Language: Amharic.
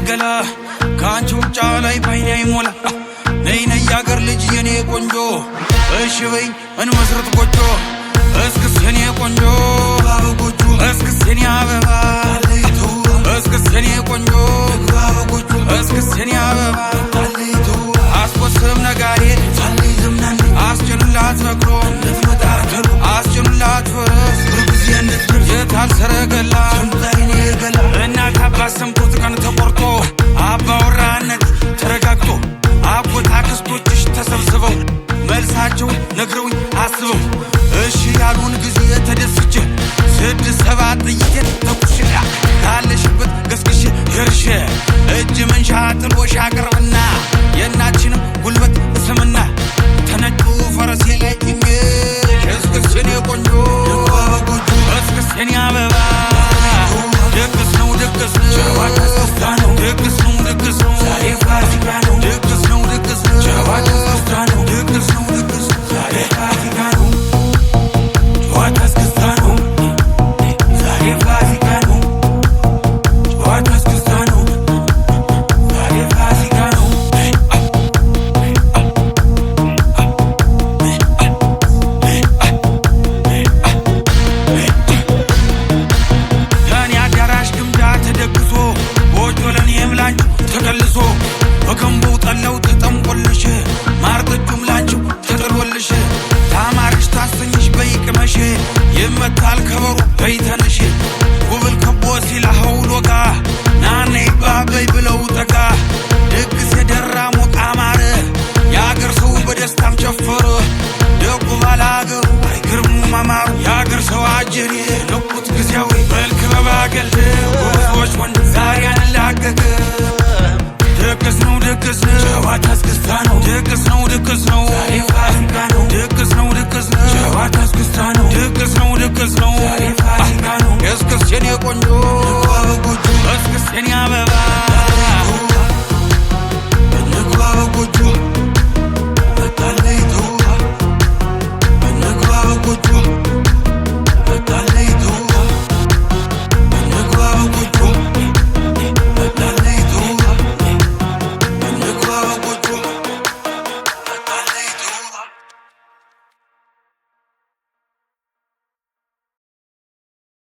ገላ ካንቺ ውጫ ላይ ባይኔ አይሞላ ነይ ነይ ያገር ልጅ የኔ ቆንጆ እሺ በይ እንመስረት ጎጆ እስክስ የኔ ቆንጆ ባበጎጆ እስክስ የኔ አበባ አለይቱ እስክስ የኔ ቆንጆ ባበጎጆ እስክስ የኔ አበባ አለይቱ አስቆስም ነጋዴ ሳልይዝምናን አስጭኑላት በቅሎ እንድትመጣገሩ አስጭኑላት ፈረስ በጊዜ እንድትደርስ የታል ሰረገላ ሰምታይኔ ገላ እናት አባት ሰምቶት ቀን ተቆርጦ አባወራነት ተረጋግጦ አጎት አክስቶችሽ ተሰብስበው መልሳቸው ነግረውኝ አስበው እሺ ያሉን ጊዜ ተደስቼ 6-7 ጥይት ተኩሽላ ካለሽበት ገስግሼ ደርሼ እጅ መንሻ ጥሎሽ አቅርብና የእናችንም ጉልበት ስምና ተነጩ ፈረሴ ላይ ጭኜ እስክስ የኔ ቆንጆ ባበጎጆ እስክስ የኔ አበባ ድግስ ነው ድግስ ነው ጨዋታ እስክስታ ነው ድግስ ነው ድግስ ነው ዛሬ ፋሲካ ነው ድግስ ነው ድግስ ነው ጨዋታ እስክስታ ነው ድግስ ነው ድግስ ነው ዛሬ ፋሲካ ነው ጨዋታ እስክስታ ነው ዛሬ ፋሲካ ነው ጨዋታ እስክስታ ነው ዛሬ ፋሲካ ነው ያኔ አዳራሽ ግምጃ ተደግሶ ጎጆ ለኔም ላንቺ ተቀልሶ በገንቦው ጠለው ተጠምቆልሽ ማር ጠጁም ላንቺው ተጥሎልሽ ታማርሽ ታሰኝሽ በይቅመሽ ይመታል ከበሩ በይተነሽ ጉብል ከቦ ሲላኸው ሎጋ ናኔ ባበይ ብለው ጠጋ ድግስ የደራ ሞቅ አማረ የአገር ሰው በደስታም ጨፈረ ደጉ ባላገሩ አይግርሙ ማማሩ የአገር ሰው አጀሬ ነቁት ጊዜያዊ መልክ በባገል ጎበዞች ወንድ ዛሬ አንላቀቅ ድግስ ነው ድግስ ነው ጨዋታ እስክስታ ነው ድግስ ነው ድግስ ነው ዛሬ ፋሲካ ነው ድግስ ነው ድግስ ነው ጨዋታ እስክስታ ነው